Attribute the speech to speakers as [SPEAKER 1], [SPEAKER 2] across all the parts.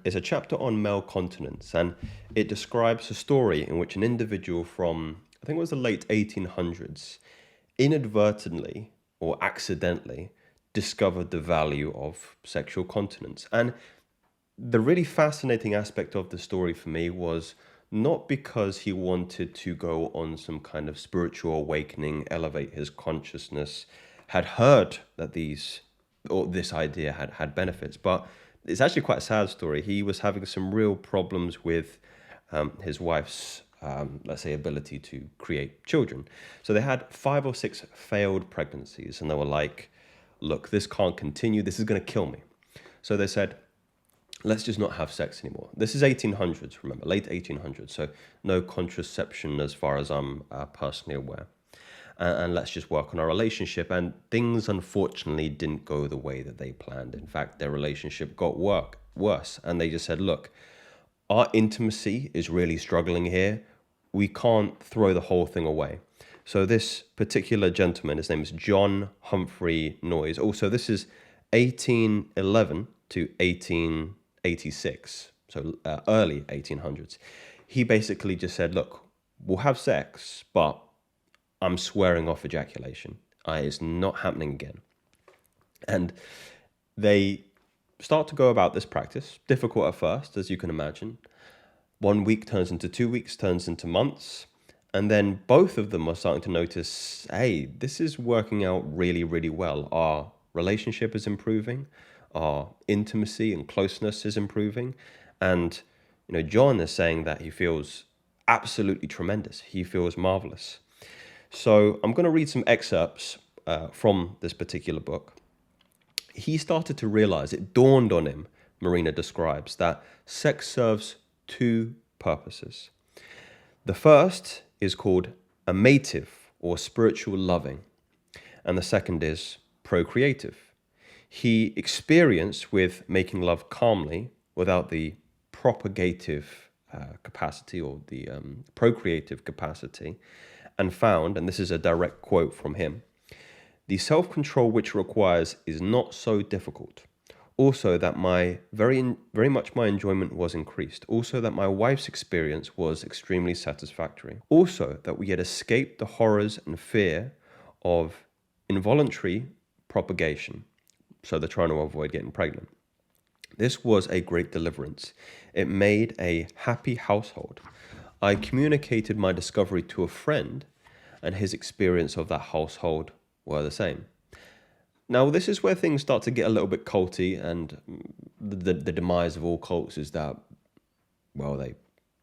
[SPEAKER 1] is a chapter on male continence, and it describes a story in which an individual from, I think it was the late 1800s, inadvertently or accidentally discovered the value of sexual continence. And the really fascinating aspect of the story for me was not because he wanted to go on some kind of spiritual awakening, elevate his consciousness, had heard that these or this idea had benefits, but it's actually quite a sad story. He was having some real problems with his wife's, let's say, ability to create children. So they had 5 or 6 failed pregnancies, and they were like, look, this can't continue. This is going to kill me. So they said, let's just not have sex anymore. This is 1800s, remember, late 1800s. So no contraception as far as I'm personally aware. And let's just work on our relationship. And things, unfortunately, didn't go the way that they planned. In fact, their relationship got worse. And they just said, look, our intimacy is really struggling here. We can't throw the whole thing away. So this particular gentleman, his name is John Humphrey Noyes. Also, this is 1811 to 1886, so early 1800s. He basically just said, look, we'll have sex, but I'm swearing off ejaculation. It's not happening again. And they start to go about this practice, difficult at first, as you can imagine. 1 week turns into 2 weeks, turns into months. And then both of them are starting to notice, hey, this is working out really, really well. Our relationship is improving. Our intimacy and closeness is improving. And, John is saying that he feels absolutely tremendous. He feels marvelous. So I'm going to read some excerpts from this particular book. He started to realize, it dawned on him, Marina describes, that sex serves 2 purposes. The first is called amative or spiritual loving, and the second is procreative. He experienced with making love calmly without the propagative capacity or the procreative capacity, and found, and this is a direct quote from him, the self-control which requires is not so difficult. Also that my very much my enjoyment was increased. Also that my wife's experience was extremely satisfactory. Also that we had escaped the horrors and fear of involuntary propagation. So they're trying to avoid getting pregnant. This was a great deliverance. It made a happy household. I communicated my discovery to a friend, and his experience of that household were the same. Now, this is where things start to get a little bit culty, and the demise of all cults is that, well,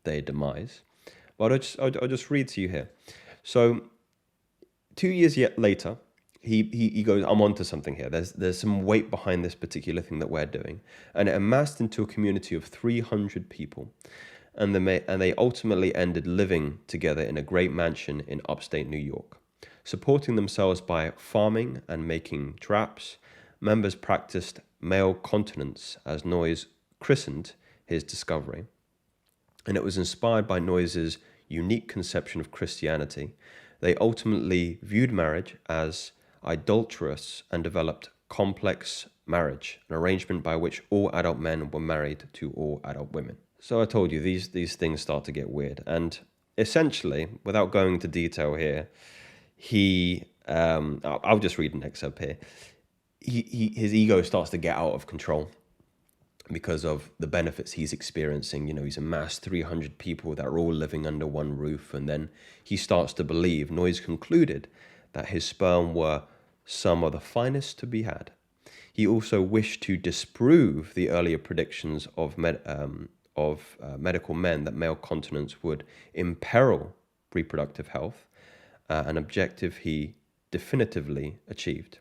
[SPEAKER 1] they demise. But I'll just read to you here. So, 2 years later, he goes, I'm onto something here. There's some weight behind this particular thing that we're doing, and it amassed into a community of 300 people, and they ultimately ended living together in a great mansion in upstate New York. Supporting themselves by farming and making traps, members practiced male continence, as Noyes christened his discovery. And it was inspired by Noyes' unique conception of Christianity. They ultimately viewed marriage as idolatrous and developed complex marriage, an arrangement by which all adult men were married to all adult women. So I told you, these things start to get weird. And essentially, without going into detail here, I'll just read an excerpt here. His ego starts to get out of control because of the benefits he's experiencing. He's amassed 300 people that are all living under one roof. And then he starts to believe, Noyes concluded, that his sperm were some of the finest to be had. He also wished to disprove the earlier predictions of medical men that male continence would imperil reproductive health, an objective he definitively achieved.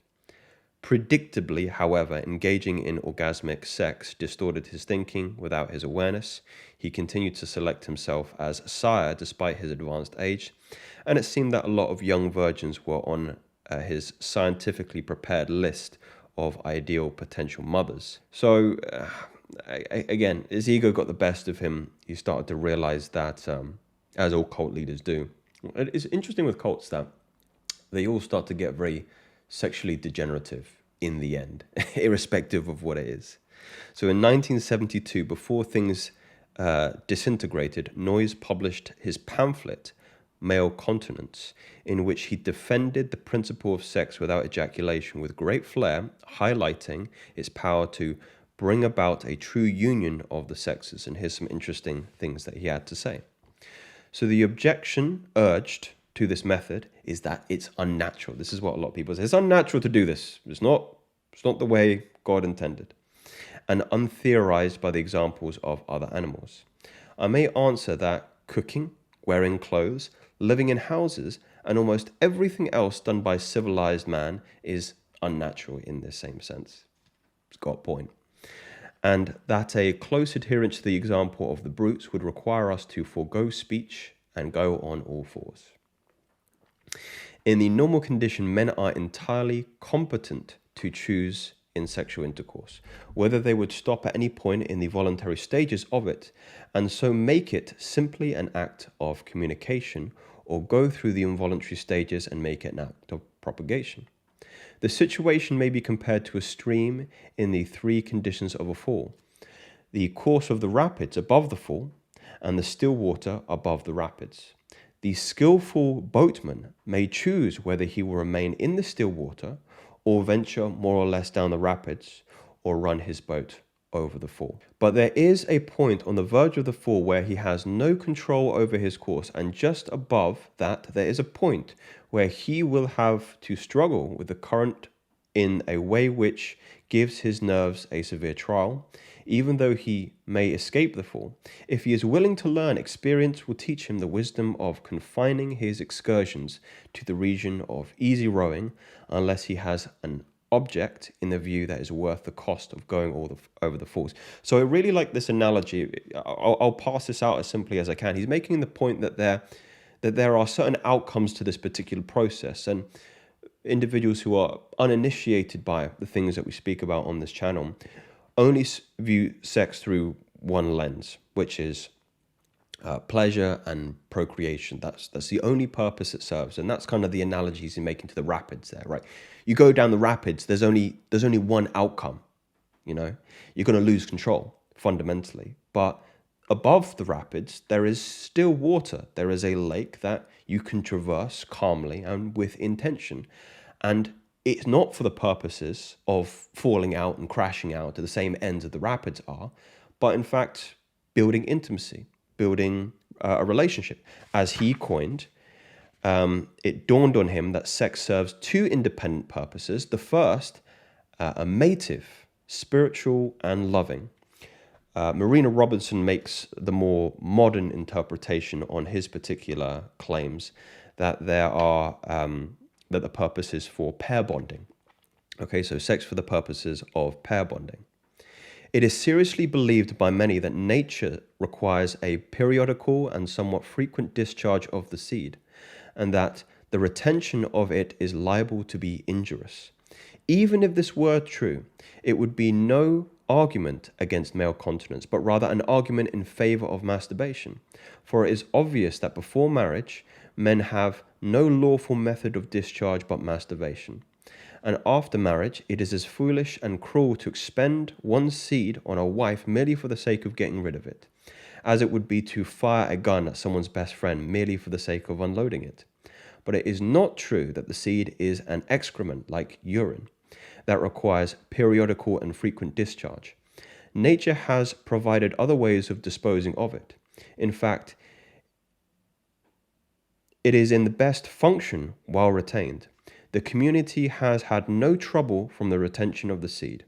[SPEAKER 1] Predictably, however, engaging in orgasmic sex distorted his thinking without his awareness. He continued to select himself as sire despite his advanced age, and it seemed that a lot of young virgins were on his scientifically prepared list of ideal potential mothers. So, again, his ego got the best of him. He started to realize that, as all cult leaders do, it's interesting with cults that they all start to get very sexually degenerative in the end, irrespective of what it is. So in 1972, before things disintegrated, Noyes published his pamphlet, Male Continence, in which he defended the principle of sex without ejaculation with great flair, highlighting its power to bring about a true union of the sexes. And here's some interesting things that he had to say. So the objection urged to this method is that it's unnatural. This is what a lot of people say. It's unnatural to do this. It's not the way God intended. And untheorized by the examples of other animals. I may answer that cooking, wearing clothes, living in houses, and almost everything else done by civilized man is unnatural in the same sense. It's got a point. And that a close adherence to the example of the brutes would require us to forego speech and go on all fours. In the normal condition, men are entirely competent to choose in sexual intercourse, whether they would stop at any point in the voluntary stages of it, and so make it simply an act of communication, or go through the involuntary stages and make it an act of propagation. The situation may be compared to a stream in the three conditions of a fall: the course of the rapids above the fall, and the still water above the rapids. The skillful boatman may choose whether he will remain in the still water, or venture more or less down the rapids, or run his boat over the fall. But there is a point on the verge of the fall where he has no control over his course, and just above that there is a point where he will have to struggle with the current in a way which gives his nerves a severe trial, even though he may escape the fall. If he is willing to learn, experience will teach him the wisdom of confining his excursions to the region of easy rowing, unless he has an object in the view that is worth the cost of going over the falls. So I really like this analogy. I'll pass this out as simply as I can. He's making the point that there are certain outcomes to this particular process, and individuals who are uninitiated by the things that we speak about on this channel only view sex through one lens, which is pleasure and procreation. That's the only purpose it serves, and that's kind of the analogies he's making to the rapids there, right? You go down the rapids, there's only one outcome. You're going to lose control fundamentally, but above the rapids there is still water. There is a lake that you can traverse calmly and with intention, and it's not for the purposes of falling out and crashing out to the same ends that the rapids are, but in fact building intimacy, building a relationship. As he coined, it dawned on him that sex serves two independent purposes. The first, a mative, spiritual and loving. Marina Robertson makes the more modern interpretation on his particular claims that that the purpose is for pair bonding. Okay, so sex for the purposes of pair bonding. It is seriously believed by many that nature requires a periodical and somewhat frequent discharge of the seed, and that the retention of it is liable to be injurious. Even if this were true, it would be no argument against male continence, but rather an argument in favor of masturbation. For it is obvious that before marriage, men have no lawful method of discharge but masturbation. And after marriage, it is as foolish and cruel to expend one's seed on a wife merely for the sake of getting rid of it, as it would be to fire a gun at someone's best friend merely for the sake of unloading it. But it is not true that the seed is an excrement like urine that requires periodical and frequent discharge. Nature has provided other ways of disposing of it. In fact, it is in the best function while retained. The community has had no trouble from the retention of the seed,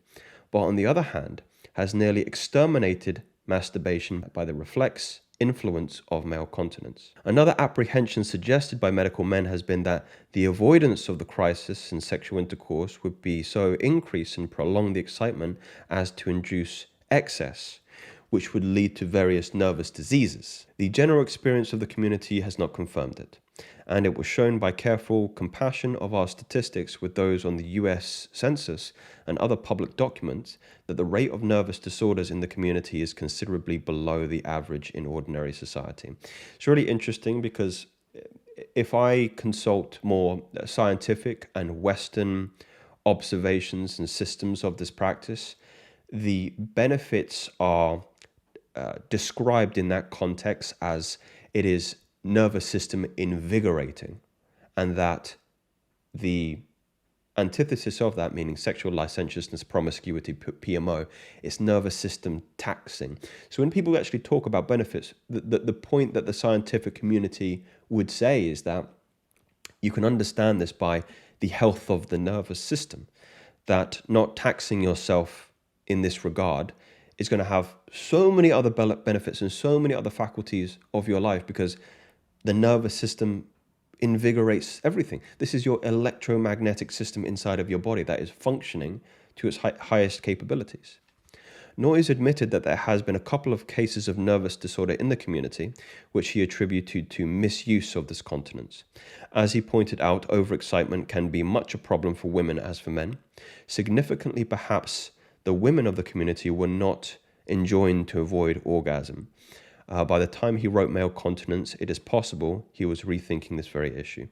[SPEAKER 1] but on the other hand, has nearly exterminated masturbation by the reflex influence of male continence. Another apprehension suggested by medical men has been that the avoidance of the crisis in sexual intercourse would be so increase and prolong the excitement as to induce excess, which would lead to various nervous diseases. The general experience of the community has not confirmed it, and it was shown by careful comparison of our statistics with those on the US Census and other public documents that the rate of nervous disorders in the community is considerably below the average in ordinary society. It's really interesting because if I consult more scientific and Western observations and systems of this practice, the benefits are described in that context as it is nervous system invigorating, and that the antithesis of that, meaning sexual licentiousness, promiscuity, PMO, it's nervous system taxing. So when people actually talk about benefits, the point that the scientific community would say is that you can understand this by the health of the nervous system, that not taxing yourself in this regard is going to have so many other benefits and so many other faculties of your life, because the nervous system invigorates everything. This is your electromagnetic system inside of your body that is functioning to its highest capabilities. Noyes admitted that there has been a couple of cases of nervous disorder in the community, which he attributed to misuse of this continence. As he pointed out, overexcitement can be much a problem for women as for men. Significantly, perhaps, the women of the community were not enjoined to avoid orgasm. By the time he wrote Male Continence, it is possible he was rethinking this very issue.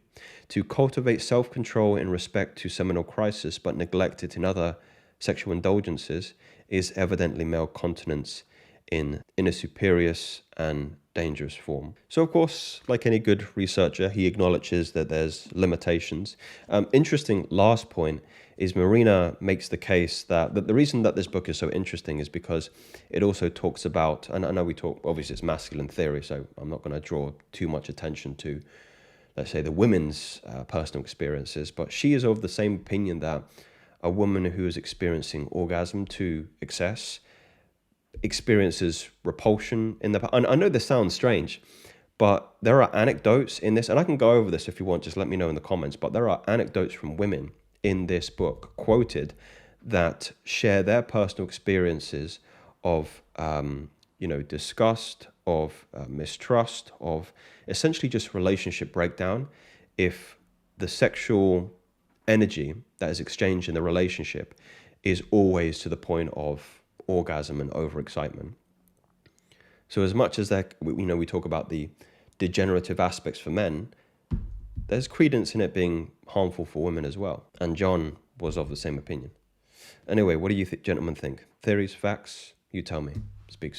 [SPEAKER 1] To cultivate self-control in respect to seminal crisis but neglect it in other sexual indulgences is evidently male continence in a superious and dangerous form. So, of course, like any good researcher, he acknowledges that there's limitations. Interesting last point is Marina makes the case that the reason that this book is so interesting is because it also talks about, and I know we talk, obviously it's masculine theory, so I'm not going to draw too much attention to, let's say, the women's personal experiences, but she is of the same opinion that a woman who is experiencing orgasm to excess experiences repulsion in the... I know this sounds strange, but there are anecdotes in this, and I can go over this if you want, just let me know in the comments, but there are anecdotes from women in this book quoted that share their personal experiences of, disgust, of mistrust, of essentially just relationship breakdown if the sexual energy that is exchanged in the relationship is always to the point of orgasm and overexcitement. So as much as that, we talk about the degenerative aspects for men, there's credence in it being harmful for women as well. And John was of the same opinion. Anyway, what do you gentlemen think? Theories, facts? You tell me. Speak soon.